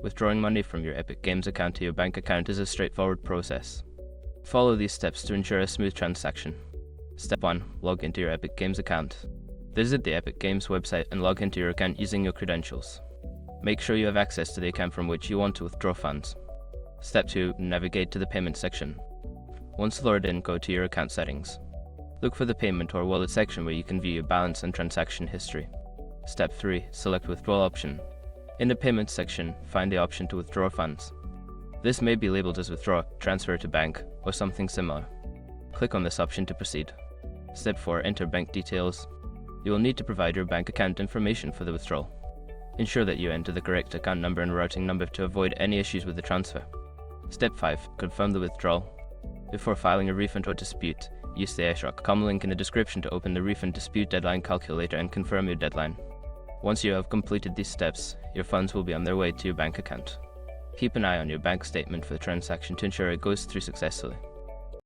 Withdrawing money from your Epic Games account to your bank account is a straightforward process. Follow these steps to ensure a smooth transaction. Step 1. Log into your Epic Games account. Visit the Epic Games website and log into your account using your credentials. Make sure you have access to the account from which you want to withdraw funds. Step 2. Navigate to the payment section. Once logged in, go to your account settings. Look for the payment or wallet section where you can view your balance and transaction history. Step 3. Select withdrawal option. In the payment section, find the option to withdraw funds. This may be labeled as withdraw, transfer to bank, or something similar. Click on this option to proceed. Step 4. Enter bank details. You will need to provide your bank account information for the withdrawal. Ensure that you enter the correct account number and routing number to avoid any issues with the transfer. Step 5. Confirm the withdrawal. Before filing a refund or dispute, use the Ashrock.com link in the description to open the refund dispute deadline calculator and confirm your deadline. Once you have completed these steps, your funds will be on their way to your bank account. Keep an eye on your bank statement for the transaction to ensure it goes through successfully.